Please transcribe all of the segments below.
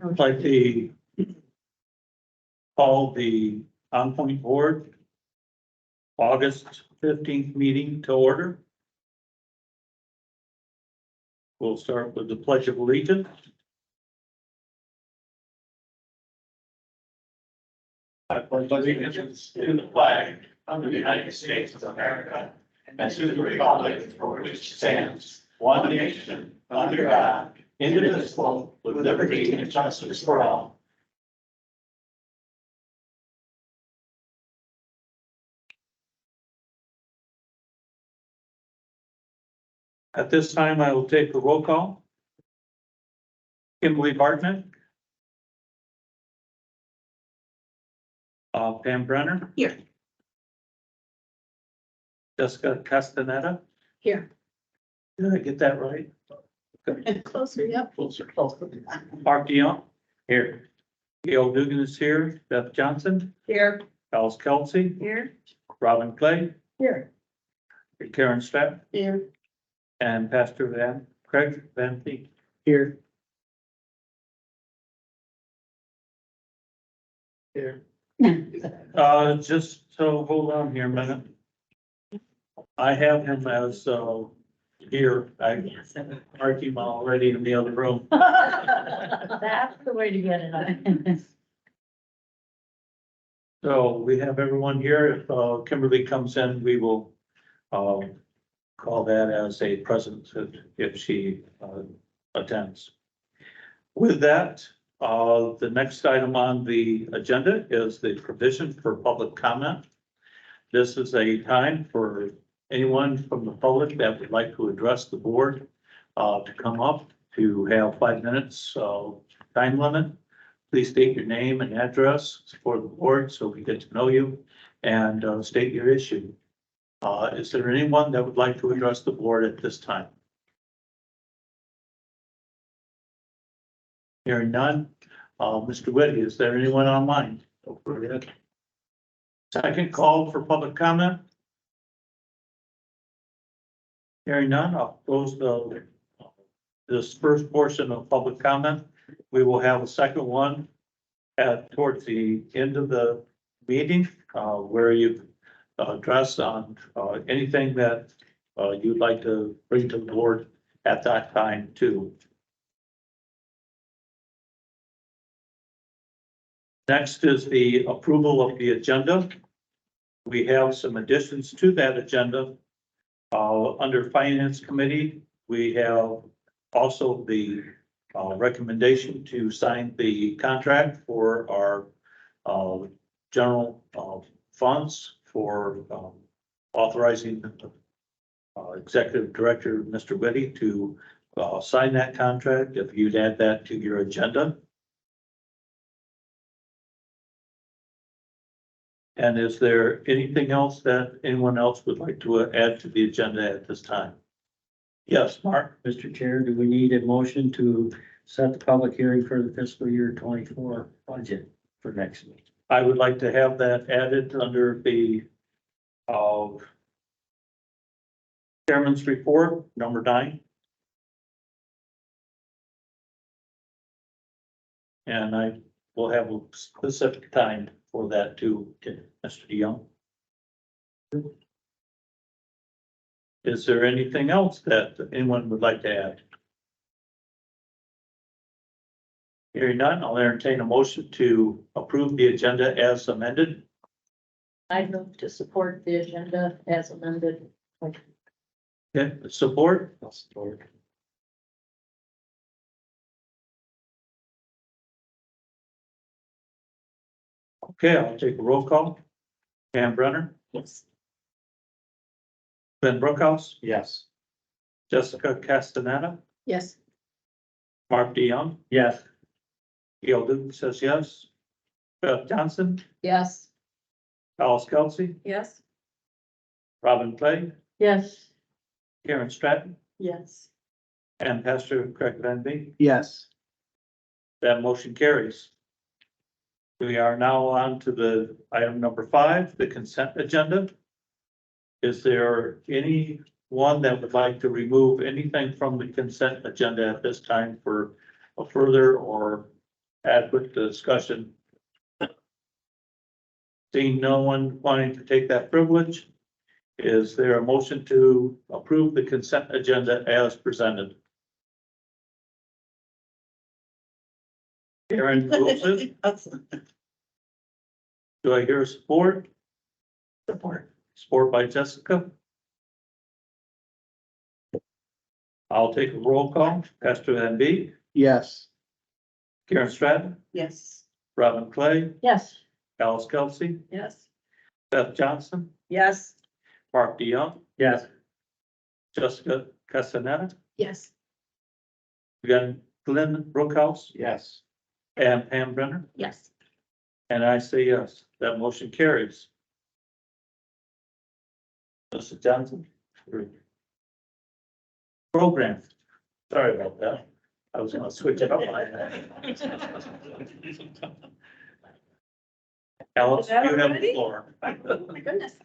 I'd like to call the OnPoint Board August 15th meeting to order. We'll start with the Pledge of Allegiance. I pledge allegiance to the flag of the United States of America and to the republic for which it stands, one nation, under God, indivisible, with liberty and justice for all. At this time, I will take a roll call. Kimberly Bartman. Pam Brenner. Here. Jessica Castaneda. Here. Did I get that right? And closer, yep. Closer. Mark Dion. Here. Gail Dugan is here. Beth Johnson. Here. Alice Kelsey. Here. Robin Clay. Here. Karen Strapp. Here. And Pastor Craig Van Fleet. Here. Here. Just so hold on here a minute. I have him as, here, I marked him already in the other room. That's the way to get it. So we have everyone here. If Kimberly comes in, we will call that as a present if she attends. With that, the next item on the agenda is the provision for public comment. This is a time for anyone from the public that would like to address the board to come up to have 5 minutes time limit. Please state your name and address for the board so we get to know you and state your issue. Is there anyone that would like to address the board at this time? Hearing none. Mr. Whitty, is there anyone online? Second call for public comment. Hearing none, I'll close this first portion of public comment. We will have a second one towards the end of the meeting where you address on anything that you'd like to bring to the board at that time too. Next is the approval of the agenda. We have some additions to that agenda. Under Finance Committee, we have also the recommendation to sign the contract for our general funds for authorizing Executive Director, Mr. Whitty, to sign that contract. If you'd add that to your agenda. And is there anything else that anyone else would like to add to the agenda at this time? Yes, Mark. Mr. Chair, do we need a motion to set the public hearing for the fiscal year 24 budget for next week? I would like to have that added under the Chairman's report, number 9. And I will have a specific time for that too, Mr. DeYoung. Is there anything else that anyone would like to add? Hearing none, I'll entertain a motion to approve the agenda as amended. I move to support the agenda as amended. Okay, support? I'll support. Okay, I'll take a roll call. Pam Brenner, Yes. Ben Brookhouse, Yes. Jessica Castaneda, Yes. Mark DeYoung, Yes. Gail Dugan says yes. Beth Johnson, Yes. Alice Kelsey, Yes. Robin Clay, Yes. Karen Stratton, Yes. and Pastor Craig Van Veen. Yes. That motion carries. We are now on to the item number 5, the consent agenda. Is there anyone that would like to remove anything from the consent agenda at this time for a further or adequate discussion? Seeing no one wanting to take that privilege, is there a motion to approve the consent agenda as presented? Aaron moves it. Do I hear support? Support. Support by Jessica. I'll take a roll call. Pastor Van Beek, Yes. Karen Stratton, Yes. Robin Clay, Yes. Alice Kelsey, Yes. Beth Johnson, Yes. Mark DeYoung, Yes. Jessica Castaneda, Yes. Glenn Brookhouse, Yes. and Pam Brenner. Yes. And I say yes, that motion carries. Mrs. Johnson. Program, sorry about that. I was gonna switch it up. Alice, you have the floor. Oh, my goodness.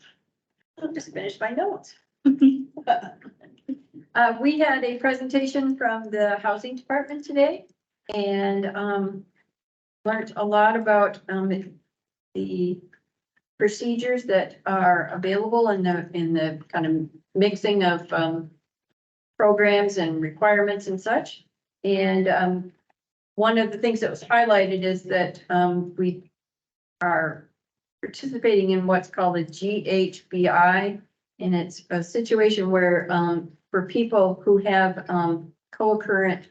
I'll just finish my notes. We had a presentation from the housing department today and, learned a lot about, the procedures that are available in the kind of mixing of, programs and requirements and such. And, one of the things that was highlighted is that, we are participating in what's called a GHBI. And it's a situation where, for people who have, co-occurrent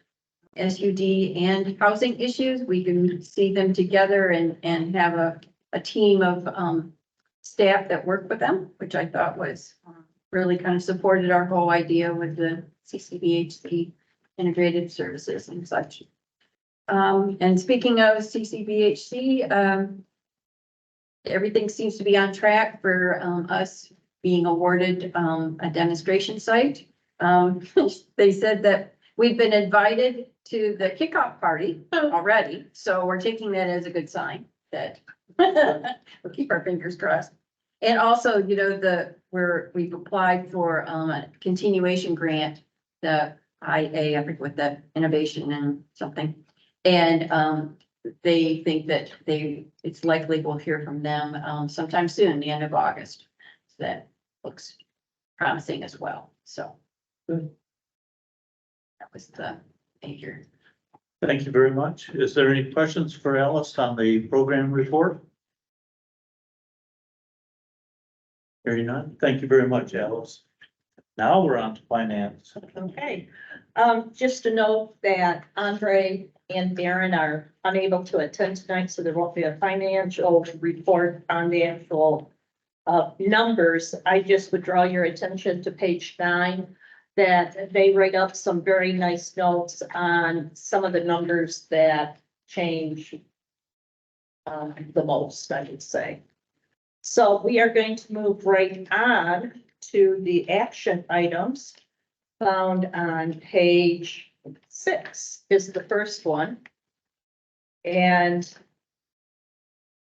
SUD and housing issues, we can see them together and have a team of, staff that work with them, which I thought was really kind of supported our whole idea with the CCBHC integrated services and such. And speaking of CCBHC, everything seems to be on track for us being awarded a demonstration site. They said that we've been invited to the kickoff party already, so we're taking that as a good sign that we'll keep our fingers crossed. And also, you know, we've applied for a continuation grant, the IA, I forget what the innovation and something. And they think that it's likely we'll hear from them sometime soon, the end of August. So that looks promising as well, so. Good. That was the major. Thank you very much. Is there any questions for Alice on the program report? Hearing none. Thank you very much, Alice. Now we're on to finance. Okay, just to note that Andre and Darren are unable to attend tonight, so there won't be a financial report on the actual numbers. I just would draw your attention to page 9, that they write up some very nice notes on some of the numbers that change the most, I would say. So we are going to move right on to the action items found on page 6 is the first one. And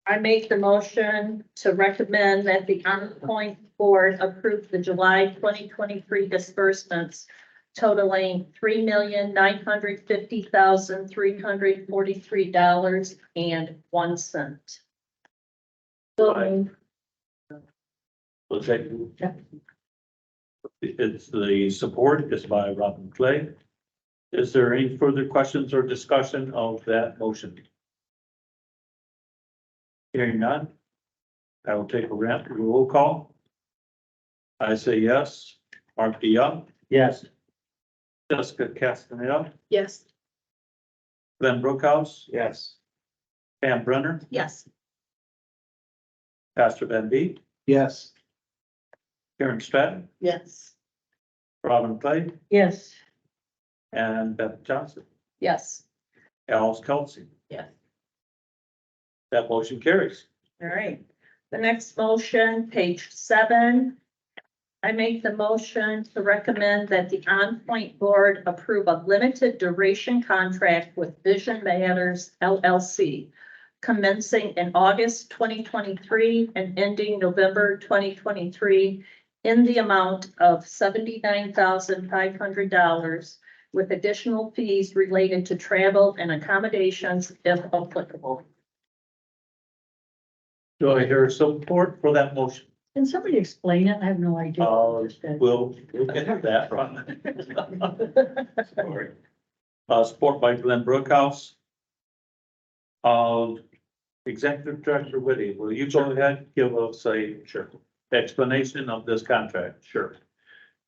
I make the motion to recommend that the OnPoint board approve the July 2023 disbursements totaling $3,950,343.01. Right. Okay. It's the support is by Robin Clay. Is there any further questions or discussion of that motion? Hearing none, I will take a roll call. I say yes. Mark DeYoung, Yes. Jessica Castaneda, Yes. Glenn Brookhouse, Yes. Pam Brenner, Yes. Pastor Van Beek, Yes. Karen Stratton, Yes. Robin Clay, Yes. and Beth Johnson, Yes, Alice Kelsey. Yes. That motion carries. all right. The next motion, page 7. I make the motion to recommend that the OnPoint board approve a limited duration contract with Vision Matters LLC, commencing in August 2023 and ending November 2023 in the amount of $79,500 with additional fees related to travel and accommodations if applicable. Do I hear support for that motion? Can somebody explain it? I have no idea. We'll get to that, Ron. Sorry. Support by Glenn Brookhouse. Executive Director Whitty, will you go ahead, give us a explanation of this contract? Sure.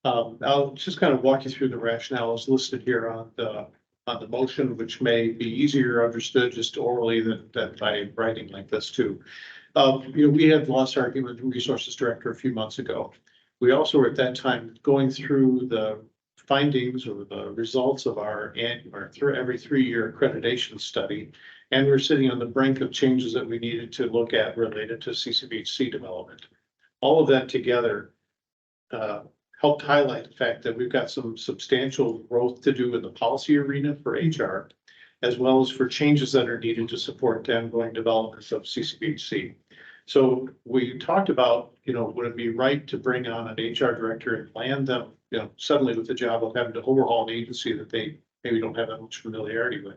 I'll just kind of walk you through the rationales listed here on the motion, which may be easier understood just orally than by writing like this too. We had lost our human resources director a few months ago. We also were at that time going through the findings or the results of our every 3-year accreditation study. And we're sitting on the brink of changes that we needed to look at related to CCBHC development. All of that together helped highlight the fact that we've got some substantial growth to do in the policy arena for HR, as well as for changes that are needed to support the ongoing development of CCBHC. So we talked about, would it be right to bring on an HR director and land them, suddenly with the job of having to overhaul an agency that they maybe don't have that much familiarity with.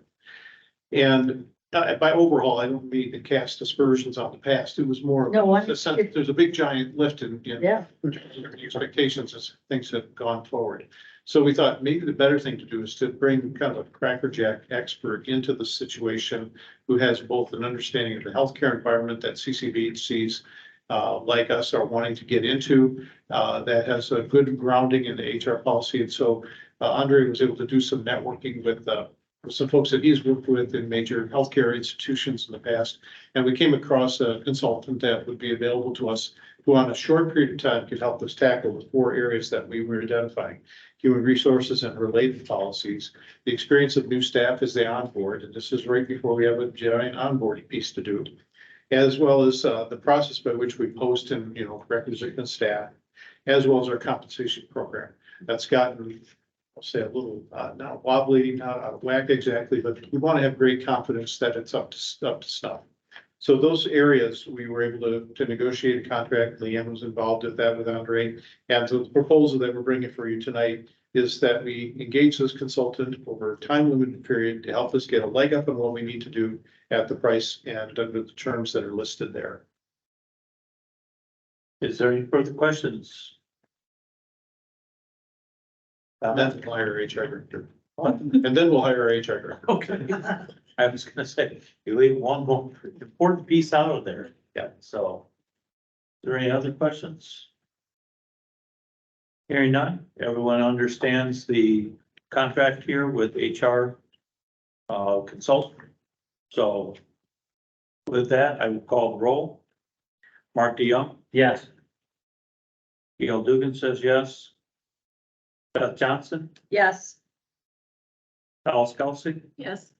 And by overhaul, I don't mean to cast aspersions on the past. It was more, No, there's a big giant lift in Yeah. expectations as things have gone forward. So we thought maybe the better thing to do is to bring kind of a crackerjack expert into the situation who has both an understanding of the healthcare environment that CCBHCs like us are wanting to get into, that has a good grounding in the HR policy. And so Andre was able to do some networking with some folks that he's worked with in major healthcare institutions in the past. And we came across a consultant that would be available to us who on a short period of time could help us tackle the 4 areas that we were identifying: human resources and related policies, the experience of new staff as they onboard, and this is right before we have a giant onboarding piece to do, as well as the process by which we post and, requisition staff, as well as our compensation program. That's gotten, I'll say, a little not wobbly, not out of whack exactly, but we want to have great confidence that it's up to snuff. So those areas, we were able to negotiate a contract. Leanne was involved with that with Andre. And so the proposal that we're bringing for you tonight is that we engage this consultant over a time limited period to help us get a leg up on what we need to do at the price and under the terms that are listed there. Is there any further questions? And then we'll hire a HR director. And then we'll hire a HR director. Okay, I was gonna say, you leave one more important piece out of there. Yeah, so. Is there any other questions? Hearing none, everyone understands the contract here with HR consultant. So with that, I will call the roll. Mark DeYoung, Yes. Gail Dugan says yes. Beth Johnson, Yes. Alice Kelsey, Yes.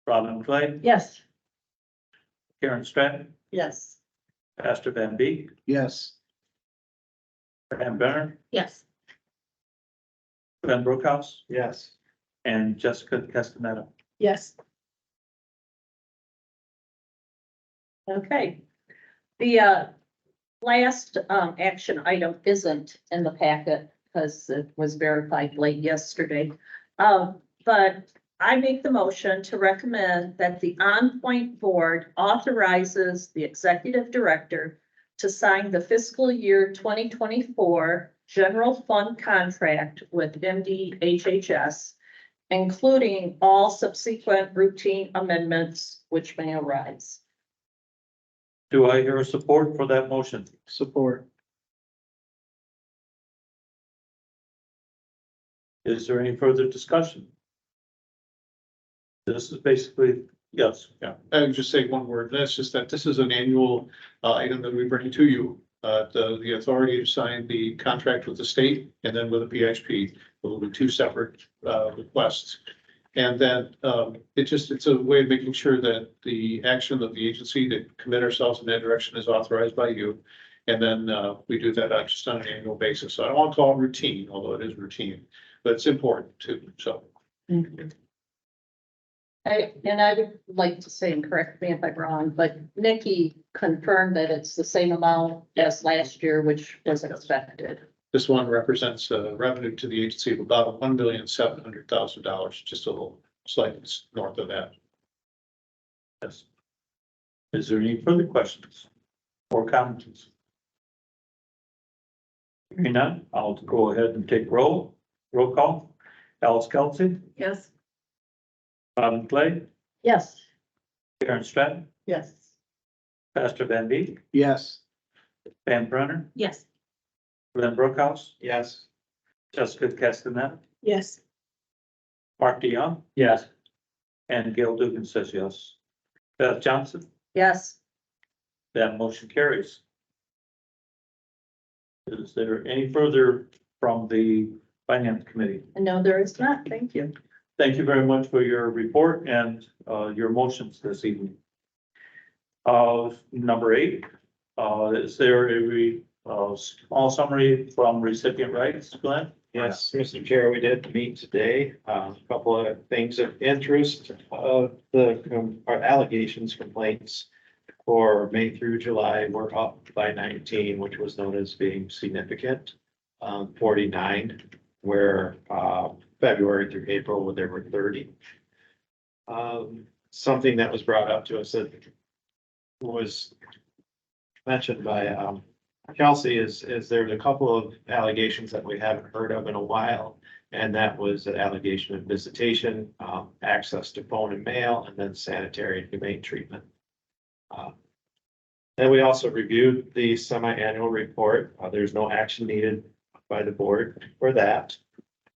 Robin Clay, Yes. Karen Stratton, Yes. Pastor Van Beek, Yes. Pam Benner, Yes. Ben Brookhouse, Yes. and Jessica Castaneda. Yes. Okay. The last action item isn't in the packet because it was verified late yesterday. But I make the motion to recommend that the OnPoint board authorizes the executive director to sign the fiscal year 2024 general fund contract with MDHHS, including all subsequent routine amendments which may arise. Do I hear support for that motion? Support. Is there any further discussion? This is basically, yes, Yeah, I would just say one word. That's just that this is an annual item that we bring to you. The authority to sign the contract with the state and then with the PHP. Will be 2 separate requests. And then it's a way of making sure that the action of the agency to commit ourselves in that direction is authorized by you. And then we do that just on an annual basis. So I don't want to call it routine, although it is routine, but it's important too. So. I would like to say, and correct me if I'm wrong, but Nikki confirmed that it's the same amount as last year, which was expected. This one represents revenue to the agency of about $1,700,000, just a little slightly north of that. Yes. Is there any further questions or comments? Hearing none, I'll go ahead and take roll call. Alice Kelsey, Yes. Bob Clay, Yes. Karen Stratton, Yes. Pastor Van Beek, Yes. Van Brenner, Yes. Glenn Brookhouse, Yes. Jessica Castanet, Yes. Mark DeYoung, Yes. and Gail Dugan says yes. Beth Johnson, Yes. that motion carries. Is there any further from the finance committee? No, there is not. Thank you. Thank you very much for your report and your motions this evening. Number 8, is there a small summary from recipient rights, Glenn? Yes, Mr. Chair, we did meet today. A couple of things of interest, our allegations, complaints for May through July were up by 19, which was known as being significant. 49, where February through April, where there were 30. Something that was brought up to us that was mentioned by Kelsey is there's a couple of allegations that we haven't heard of in a while. And that was an allegation of visitation, access to phone and mail, and then sanitary and humane treatment. And we also reviewed the semi-annual report. There's no action needed by the board for that.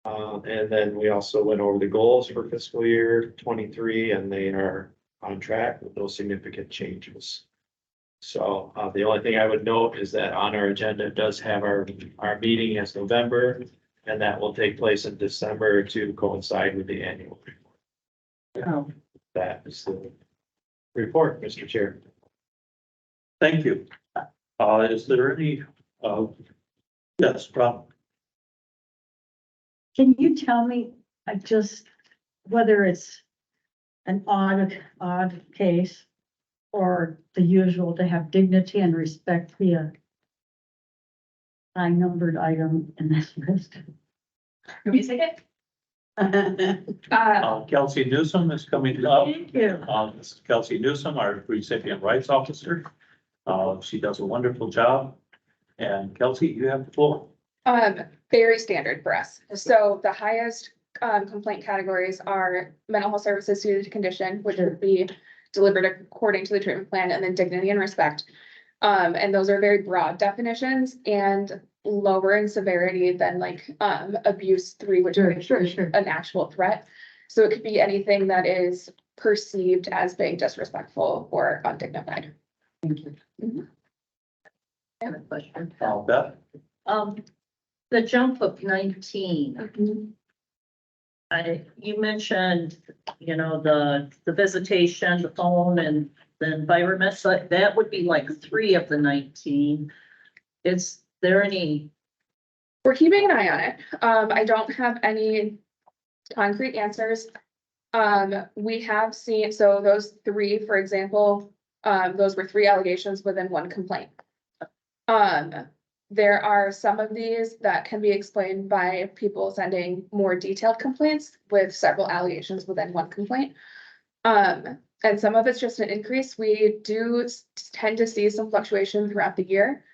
And then we also went over the goals for fiscal year 23, and they are on track with those significant changes. So the only thing I would note is that on our agenda does have our meeting as November, and that will take place in December to coincide with the annual report. Oh. That is the report, Mr. Chair. Thank you. Is there any, yes, problem? Can you tell me, whether it's an odd case or the usual to have dignity and respect be a high numbered item in this list? Can we take it? Kelsey Newsom is coming up. Thank you. This is Kelsey Newsom, our recipient rights officer. She does a wonderful job. And Kelsey, you have the floor. Very standard for us. So the highest complaint categories are mental health services suited to condition, which would be delivered according to the treatment plan, and then dignity and respect. And those are very broad definitions and lower in severity than like abuse 3, which would Sure. be an actual threat. So it could be anything that is perceived as being disrespectful or undignified. Thank you. I have a question. Beth? The jump of 19, you mentioned, the visitation, the phone and the environment, but that would be like 3 of the 19. Is there any? We're keeping an eye on it. I don't have any concrete answers. We have seen, so those 3, for example, those were 3 allegations within 1 complaint. There are some of these that can be explained by people sending more detailed complaints with several allegations within 1 complaint. And some of it's just an increase. We do tend to see some fluctuation throughout the year.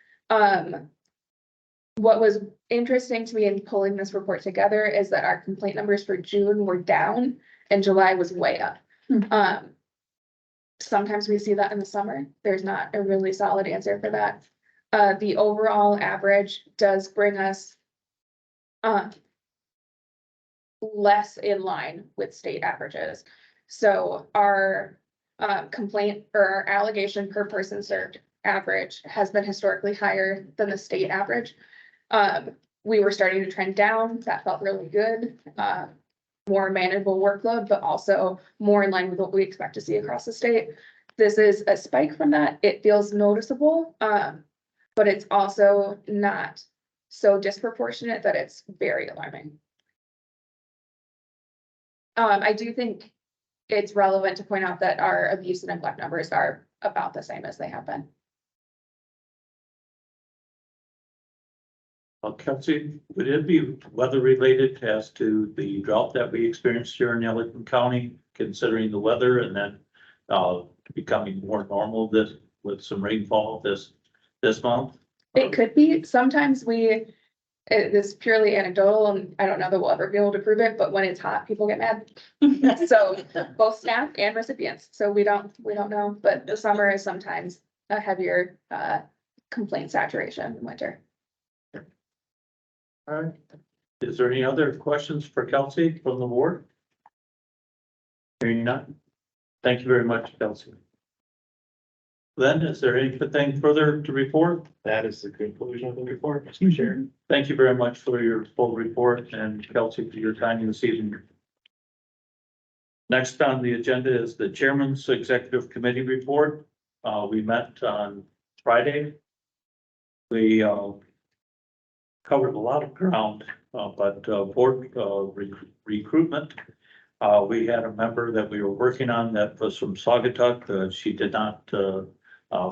What was interesting to me in pulling this report together is that our complaint numbers for June were down and July was way up. Sometimes we see that in the summer. There's not a really solid answer for that. The overall average does bring us less in line with state averages. So our complaint or our allegation per person served average has been historically higher than the state average. We were starting to trend down. That felt really good. More manageable workload, but also more in line with what we expect to see across the state. This is a spike from that. It feels noticeable, but it's also not so disproportionate that it's very alarming. I do think it's relevant to point out that our abuse and neglect numbers are about the same as they have been. Kelsey, would it be weather related as to the drought that we experienced here in Ellington County, considering the weather and then becoming more normal this, with some rainfall this month? It could be, sometimes it is purely anecdotal and I don't know that we'll ever be able to prove it, but when it's hot, people get mad. So both staff and recipients, so we don't know, but the summer is sometimes a heavier complaint saturation than winter. All right. Is there any other questions for Kelsey from the board? Hearing none. Thank you very much, Kelsey. Then, is there anything further to report? That is the conclusion of the report, Mr. Chair. Thank you very much for your full report and Kelsey for your time this evening. Next on the agenda is the Chairman's Executive Committee report. We met on Friday. We covered a lot of ground, but board recruitment. We had a member that we were working on that was from Saugatuck. She did not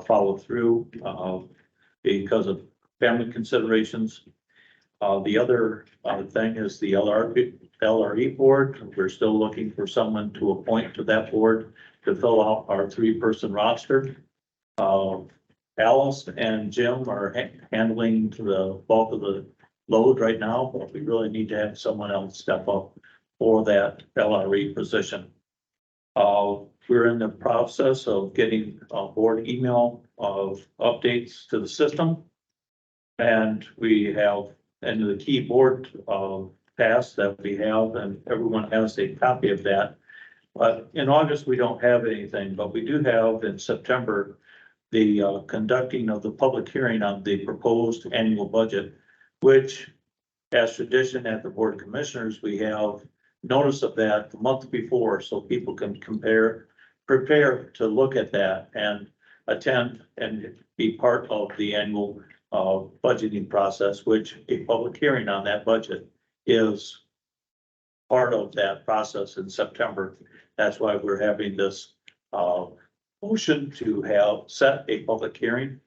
follow through because of family considerations. The other thing is the LRE board. We're still looking for someone to appoint to that board to fill out our 3-person roster. Alice and Jim are handling the bulk of the load right now, but we really need to have someone else step up for that LRE position. We're in the process of getting a board email of updates to the system. And we have, and the key board pass that we have, and everyone has a copy of that. But in August, we don't have anything, but we do have in September, the conducting of the public hearing on the proposed annual budget, which as tradition at the Board of Commissioners, we have notice of that the month before, so people can prepare to look at that and attend and be part of the annual budgeting process, which a public hearing on that budget is part of that process in September. That's why we're having this motion to have set a public hearing.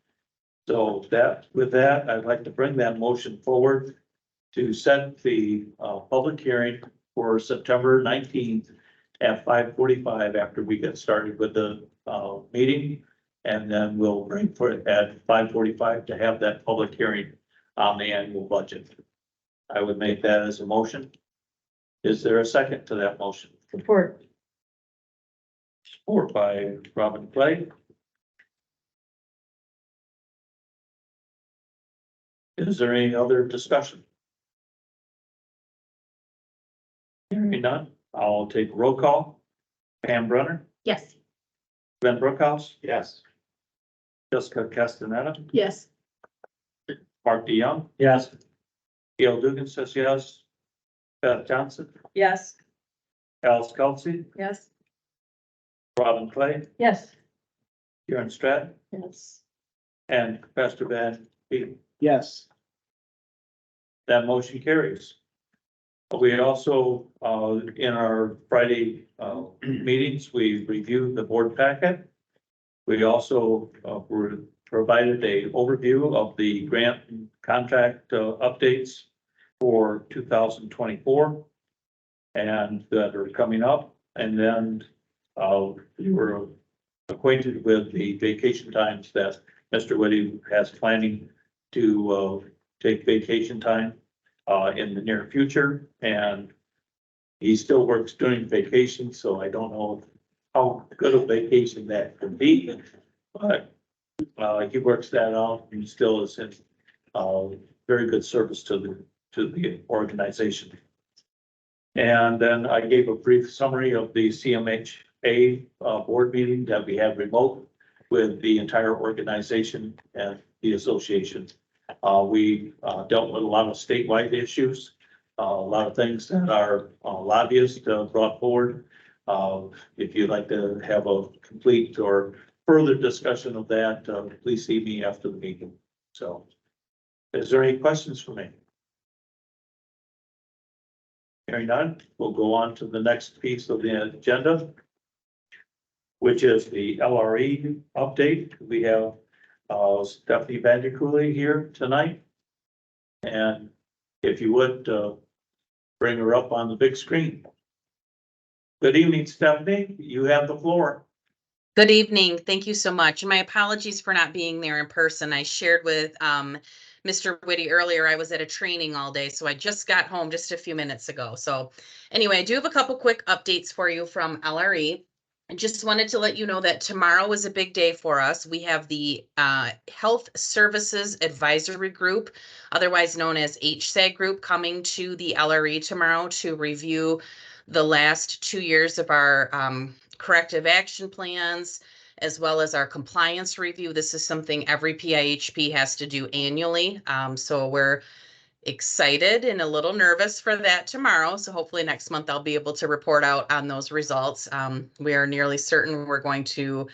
So with that, I'd like to bring that motion forward to set the public hearing for September 19th at 5:45 after we get started with the meeting. And then we'll bring for it at 5:45 to have that public hearing on the annual budget. I would make that as a motion. Is there a second to that motion? Support. Support by Robin Clay. Is there any other discussion? Hearing none, I'll take roll call. Pam Brunner, Yes. Ben Brookhouse, Yes. Jessica Castaneda, Yes. Mark DeYoung, Yes. Gail Dugan says yes. Beth Johnson, Yes. Alice Kelsey, Yes. Robin Clay, Yes. Karen Stratton, Yes. and Pastor Van Peter. Yes. That motion carries. We also, in our Friday meetings, we reviewed the board packet. We also were provided a overview of the grant and contract updates for 2024 and that are coming up. And then we were acquainted with the vacation times that Mr. Whitty has planning to take vacation time in the near future, and he still works during vacation, so I don't know how good a vacation that could be, but he works that out and still is in very good service to the organization. And then I gave a brief summary of the CMHA board meeting that we had remote with the entire organization and the association. We dealt with a lot of statewide issues, a lot of things that our lobbyists brought forward. If you'd like to have a complete or further discussion of that, please see me after the meeting. So, is there any questions for me? Hearing none, we'll go on to the next piece of the agenda, which is the LRE update. We have Stephanie Vanderkoely here tonight. And if you would, bring her up on the big screen. Good evening, Stephanie. You have the floor. Good evening. Thank you so much. My apologies for not being there in person. I shared with Mr. Whitty earlier, I was at a training all day, so I just got home just a few minutes ago. So anyway, I do have a couple quick updates for you from LRE. I just wanted to let you know that tomorrow is a big day for us. We have the Health Services Advisory Group, otherwise known as HSAG Group, coming to the LRE tomorrow to review the last 2 years of our corrective action plans, as well as our compliance review. This is something every PIHP has to do annually. So we're excited and a little nervous for that tomorrow. So hopefully next month I'll be able to report out on those results. We are nearly certain we're going to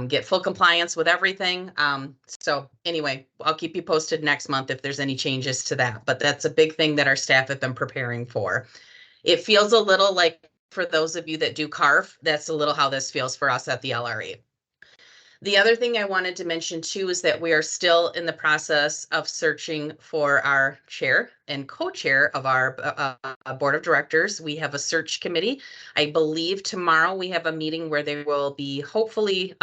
get full compliance with everything. So anyway, I'll keep you posted next month if there's any changes to that. But that's a big thing that our staff have been preparing for. It feels a little like, for those of you that do CARF, that's a little how this feels for us at the LRE. The other thing I wanted to mention too is that we are still in the process of searching for our chair and co-chair of our board of directors. We have a search committee. I believe tomorrow we have a meeting where they will be hopefully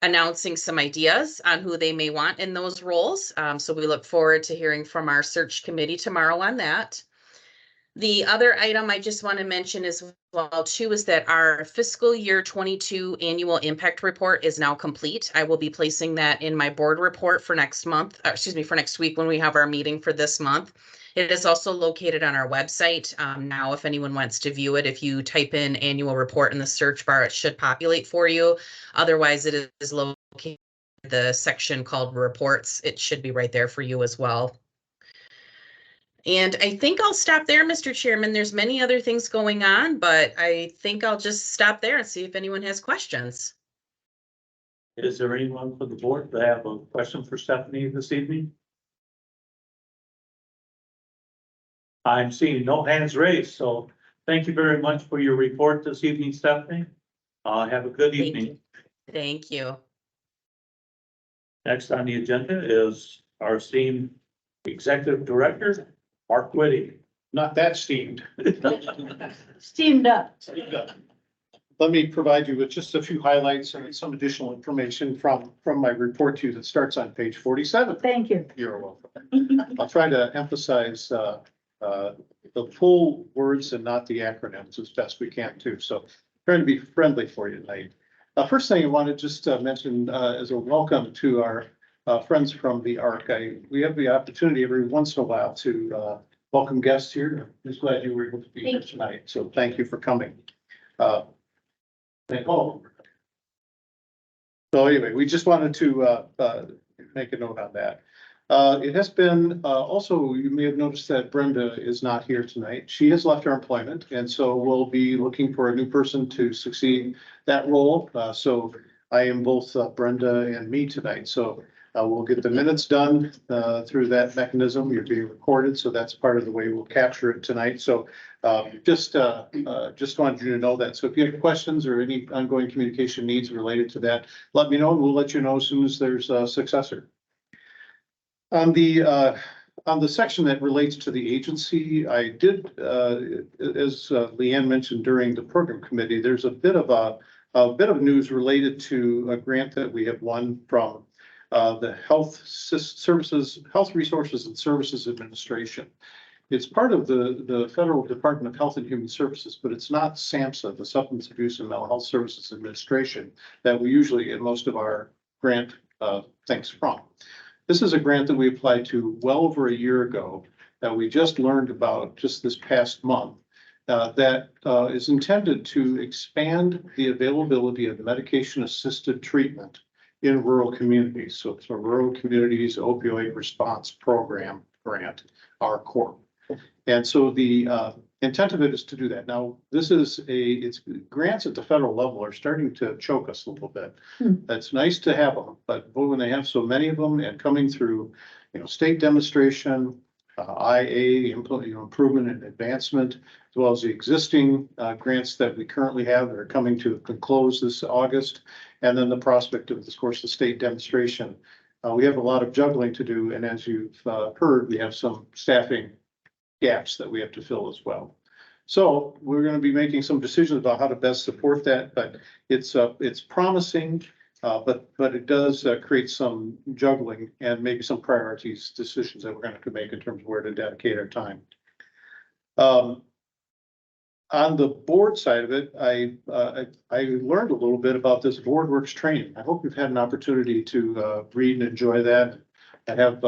announcing some ideas on who they may want in those roles. So we look forward to hearing from our search committee tomorrow on that. The other item I just want to mention as well too is that our fiscal year 22 annual impact report is now complete. I will be placing that in my board report for next month, for next week when we have our meeting for this month. It is also located on our website. Now, if anyone wants to view it, if you type in annual report in the search bar, it should populate for you. Otherwise, it is located in the section called reports. It should be right there for you as well. And I think I'll stop there, Mr. Chairman. There's many other things going on, but I think I'll just stop there and see if anyone has questions. Is there anyone from the board that have a question for Stephanie this evening? I'm seeing no hands raised, so thank you very much for your report this evening, Stephanie. Have a good evening. Thank you. Next on the agenda is our esteemed Executive Director, Mark Whitty. Not that steamed. Steamed up. Let me provide you with just a few highlights and some additional information from my report to you that starts on page 47. Thank you. You're welcome. I'll try to emphasize the full words and not the acronyms as best we can too. So trying to be friendly for you tonight. First thing I want to just mention as a welcome to our friends from the ARC. We have the opportunity every once in a while to welcome guests here. I'm just glad you were able to be here tonight. So thank you for coming. Thank all. So anyway, we just wanted to make a note on that. It has been also, you may have noticed that Brenda is not here tonight. She has left her employment, and so we'll be looking for a new person to succeed that role. So I am both Brenda and me tonight. So we'll get the minutes done through that mechanism. You're being recorded, so that's part of the way we'll capture it tonight. So just wanted you to know that. So if you have questions or any ongoing communication needs related to that, let me know, and we'll let you know as soon as there's a successor. On the section that relates to the agency, I did, as Leanne mentioned during the program committee, there's a bit of news related to a grant that we have won from the Health Resources and Services Administration. It's part of the Federal Department of Health and Human Services, but it's not SAMHSA, the Substance Abuse and Mental Health Services Administration, that we usually get most of our grant things from. This is a grant that we applied to well over a year ago that we just learned about just this past month that is intended to expand the availability of medication-assisted treatment in rural communities. So it's a Rural Communities Opioid Response Program grant, RCORP. And so the intent of it is to do that. Now, it's grants at the federal level are starting to choke us a little bit. It's nice to have them, but when they have so many of them and coming through, state demonstration, IA, improvement and advancement, as well as the existing grants that we currently have that are coming to a close this August, and then the prospect of, of course, the state demonstration. we have a lot of juggling to do, and as you've heard, we have some staffing gaps that we have to fill as well. So we're gonna be making some decisions about how to best support that, but it's promising. But it does create some juggling and maybe some priorities, decisions that we're gonna have to make in terms of where to dedicate our time. On the board side of it, I learned a little bit about this BoardWorks training. I hope you've had an opportunity to read and enjoy that. I have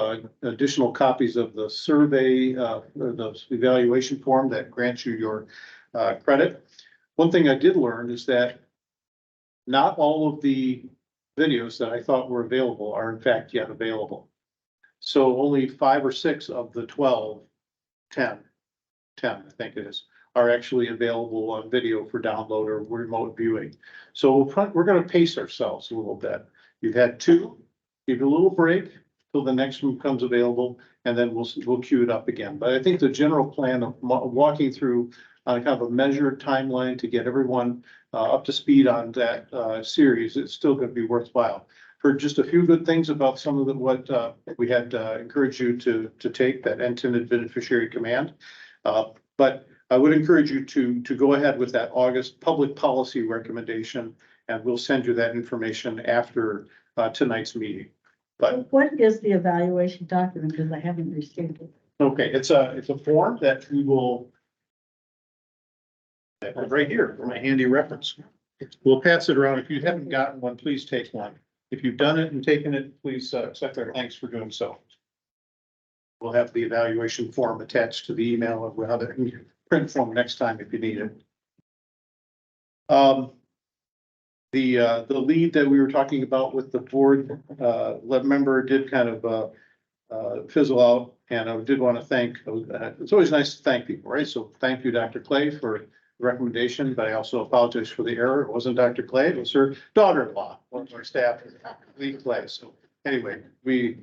additional copies of the survey, or the evaluation form that grants you your credit. One thing I did learn is that not all of the videos that I thought were available are in fact yet available. So only 5 or 6 of the 10, I think it is, are actually available on video for download or remote viewing. So we're gonna pace ourselves a little bit. You've had 2, give it a little break till the next one becomes available, and then we'll queue it up again. But I think the general plan of walking through kind of a measured timeline to get everyone up to speed on that series, it's still gonna be worthwhile. Heard just a few good things about some of what we had encouraged you to take, that intended beneficiary command. But I would encourage you to go ahead with that August public policy recommendation, and we'll send you that information after tonight's meeting. But What is the evaluation document? Because I haven't received it. okay, it's a form that we will right here for my handy reference. We'll pass it around. If you haven't gotten one, please take one. If you've done it and taken it, please accept our thanks for doing so. We'll have the evaluation form attached to the email, or we'll have it in print form next time if you need it. The lead that we were talking about with the board member did kind of fizzle out, and I did want to thank, it's always nice to thank people, right? So thank you, Dr. Clay, for the recommendation, but I also apologize for the error. It wasn't Dr. Clay, it was her daughter-in-law, one of our staff, Lee Clay. So anyway, the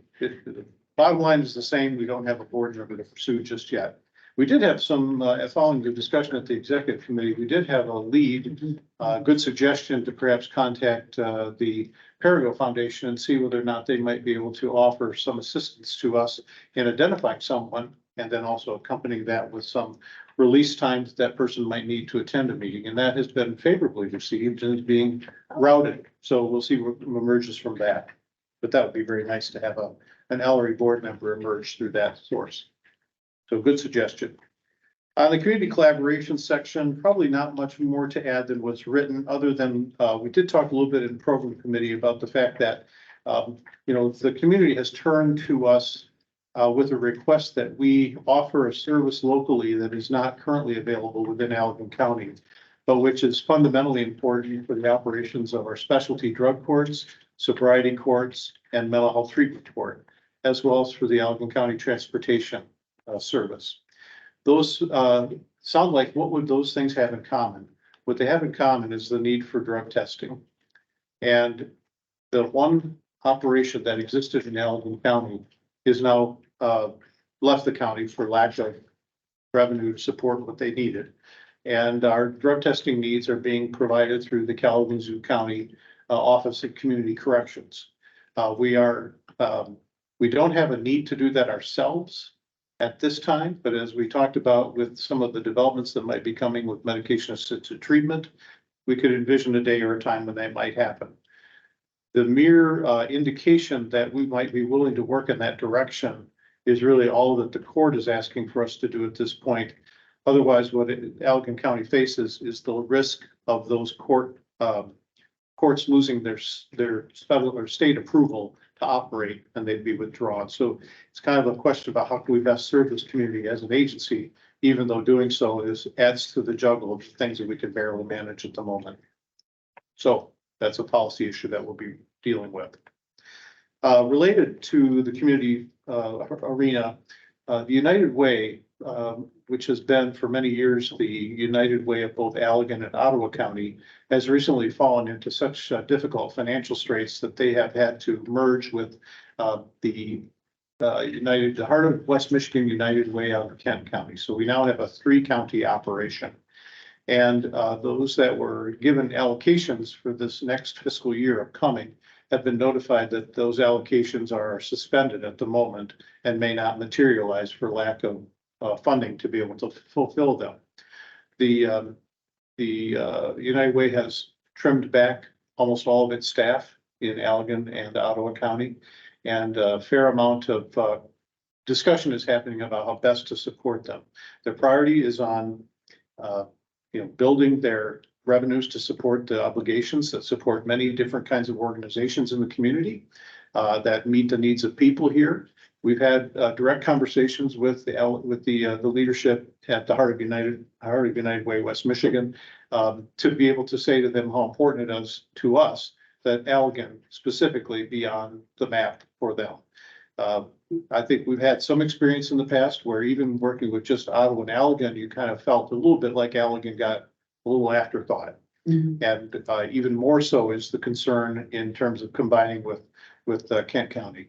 bottom line is the same. We don't have a board member to pursue just yet. We did have some, following the discussion at the executive committee, we did have a lead, good suggestion to perhaps contact the Perigo Foundation and see whether or not they might be able to offer some assistance to us in identifying someone, and then also accompanying that with some release times that person might need to attend a meeting. And that has been favorably received and is being routed. So we'll see what emerges from that. But that would be very nice to have an Ellery board member emerge through that source. So good suggestion. On the community collaboration section, probably not much more to add than what's written, other than we did talk a little bit in program committee about the fact that, the community has turned to us with a request that we offer a service locally that is not currently available within Allegan County, but which is fundamentally important for the operations of our specialty drug courts, sobriety courts, and mental health treatment court, as well as for the Allegan County Transportation service. Those sound like, what would those things have in common? What they have in common is the need for drug testing. And the one operation that existed in Allegan County is now left the county for lack of revenue to support what they needed. And our drug testing needs are being provided through the Kalamazoo County Office of Community Corrections. We don't have a need to do that ourselves at this time, but as we talked about with some of the developments that might be coming with medication assisted treatment, we could envision a day or a time when that might happen. The mere indication that we might be willing to work in that direction is really all that the court is asking for us to do at this point. Otherwise, what Allegan County faces is the risk of those courts losing their federal or state approval to operate, and they'd be withdrawn. So it's kind of a question about how can we best serve this community as an agency, even though doing so adds to the juggle of things that we can barely manage at the moment. So that's a policy issue that we'll be dealing with. Related to the community arena, the United Way, which has been for many years the United Way of both Allegan and Ottawa County, has recently fallen into such difficult financial straits that they have had to merge with the Heart of West Michigan United Way out of Kent County. So we now have a 3-county operation. And those that were given allocations for this next fiscal year upcoming have been notified that those allocations are suspended at the moment and may not materialize for lack of funding to be able to fulfill them. The United Way has trimmed back almost all of its staff in Allegan and Ottawa County. And a fair amount of discussion is happening about how best to support them. Their priority is on building their revenues to support the obligations that support many different kinds of organizations in the community that meet the needs of people here. We've had direct conversations with the leadership at the Heart of United Way, West Michigan, to be able to say to them how important it is to us that Allegan specifically be on the map for them. I think we've had some experience in the past where even working with just Ottawa and Allegan, you kind of felt a little bit like Allegan got a little afterthought. And even more so is the concern in terms of combining with Kent County.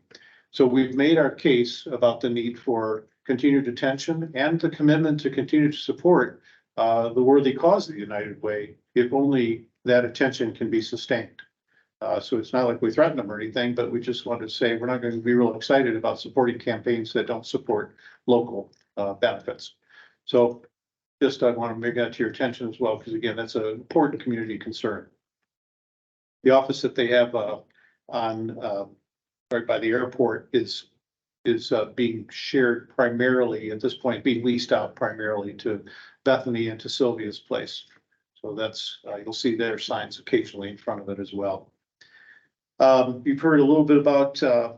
So we've made our case about the need for continued attention and the commitment to continue to support the worthy cause of the United Way, if only that attention can be sustained. So it's not like we threaten them or anything, but we just want to say we're not going to be real excited about supporting campaigns that don't support local benefits. So just I want to bring that to your attention as well, because again, that's an important community concern. The office that they have on right by the airport is being shared primarily at this point, being leased out primarily to Bethany and to Sylvia's place. So that's you'll see their signs occasionally in front of it as well. You've heard a little bit about the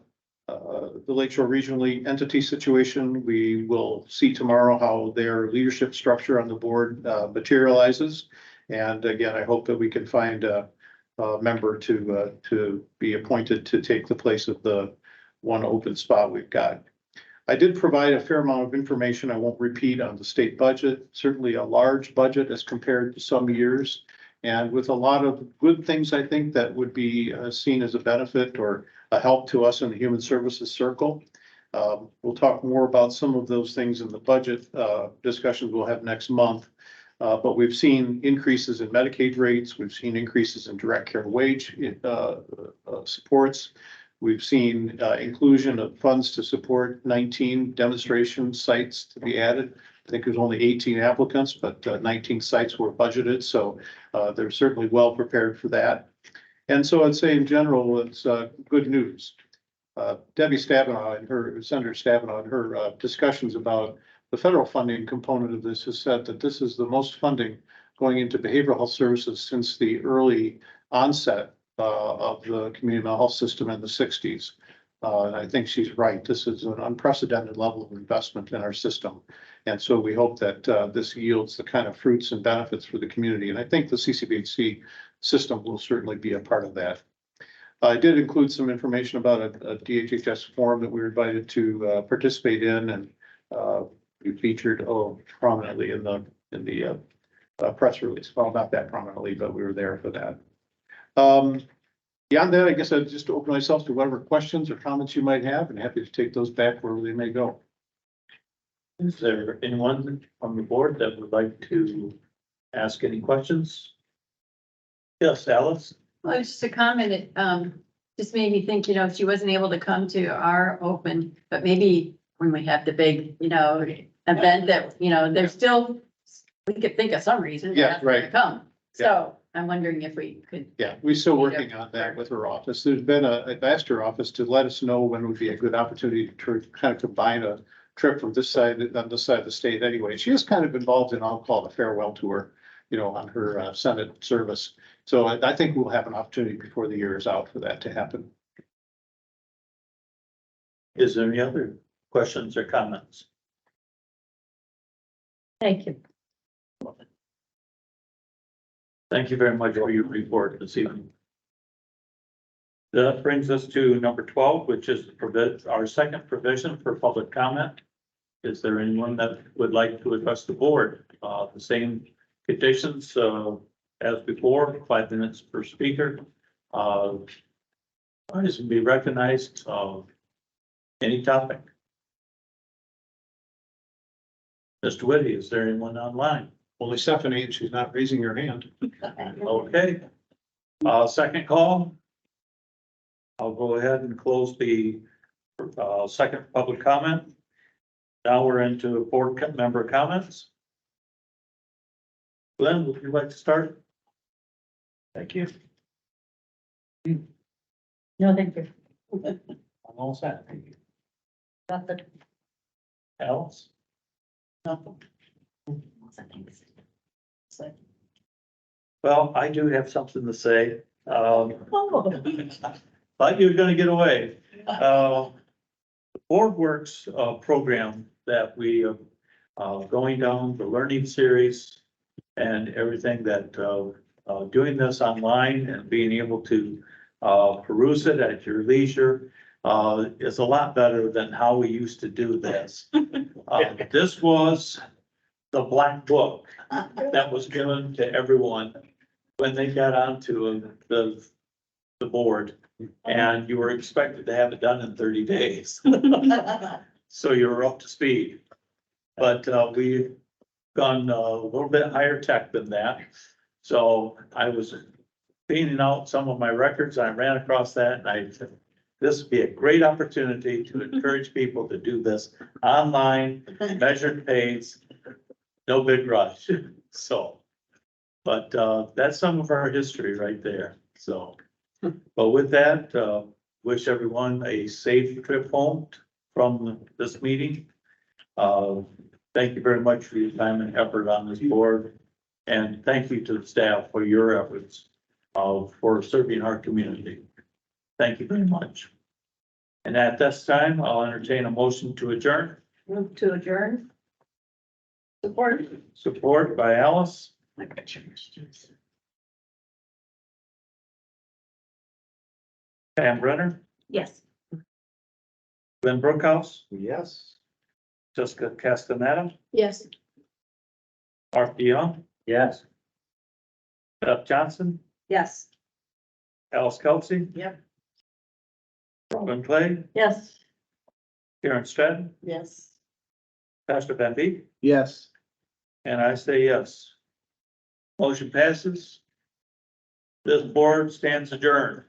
Lakeshore Regional Entity situation. We will see tomorrow how their leadership structure on the board materializes. And again, I hope that we can find a member to be appointed to take the place of the one open spot we've got. I did provide a fair amount of information. I won't repeat on the state budget, certainly a large budget as compared to some years. And with a lot of good things, I think that would be seen as a benefit or a help to us in the human services circle. We'll talk more about some of those things in the budget discussions we'll have next month. But we've seen increases in Medicaid rates. We've seen increases in direct care wage supports. We've seen inclusion of funds to support 19 demonstration sites to be added. I think there's only 18 applicants, but 19 sites were budgeted. So they're certainly well prepared for that. And so I'd say in general, it's good news. Debbie Stabenow and Senator Stabenow, in her discussions about the federal funding component of this has said that this is the most funding going into behavioral health services since the early onset of the community mental health system in the 60s. And I think she's right. This is an unprecedented level of investment in our system. And so we hope that this yields the kind of fruits and benefits for the community. And I think the CCBHC system will certainly be a part of that. I did include some information about a DHHS forum that we were invited to participate in, and we featured prominently in the press release. Well, not that prominently, but we were there for that. Beyond that, I guess I'd just open myself to whatever questions or comments you might have, and happy to take those back wherever they may go. Is there anyone on the board that would like to ask any questions? Yes, Alice? Well, it's just a comment. It just made me think, she wasn't able to come to our open, but maybe when we have the big, event that, there's still, we could think of some reason. Yeah, right. To come. So I'm wondering if we could. Yeah, we're still working on that with her office. There's been I've asked her office to let us know when would be a good opportunity to kind of combine a trip from this side, on this side of the state anyway. She is kind of involved in, I'll call it a farewell tour, on her Senate service. So I think we'll have an opportunity before the year is out for that to happen. Is there any other questions or comments? Thank you. Thank you very much for your report this evening. That brings us to number 12, which is our second provision for public comment. Is there anyone that would like to address the board? The same conditions as before, 5 minutes per speaker. Rise and be recognized. Any topic. Mr. Whitty, is there anyone online? Only Stephanie, and she's not raising her hand. Okay. Second call. I'll go ahead and close the second public comment. Now we're into member comments. Glenn, would you like to start? Thank you. No, thank you. I'm all set. Thank you. Nothing. Alice? Well, I do have something to say. Oh, Thought you were gonna get away. The Board Works program that we going down the learning series and everything that doing this online and being able to peruse it at your leisure is a lot better than how we used to do this. This was the black book that was given to everyone when they got onto the board. And you were expected to have it done in 30 days. So you were up to speed. But we've gone a little bit higher tech than that. So I was cleaning out some of my records. I ran across that and I said, this would be a great opportunity to encourage people to do this online, measured pace, no big rush. So, but that's some of our history right there. So, but with that, wish everyone a safe trip home from this meeting. Thank you very much for your time and effort on this board. And thank you to the staff for your efforts for serving our community. Thank you very much. And at this time, I'll entertain a motion to adjourn. Move to adjourn. Support. Support by Alice. Pam Brenner, Yes. Glenn Brookhouse, Yes. Jessica Castaneda, Yes. Mark DeYoung, yes. Beth Johnson, Yes. Alice Kelsey. Yep. Robin Clay, yes. Karen Stratton, Yes. Pastor Van Beek, Yes. and I say yes. Motion passes. This board stands adjourned.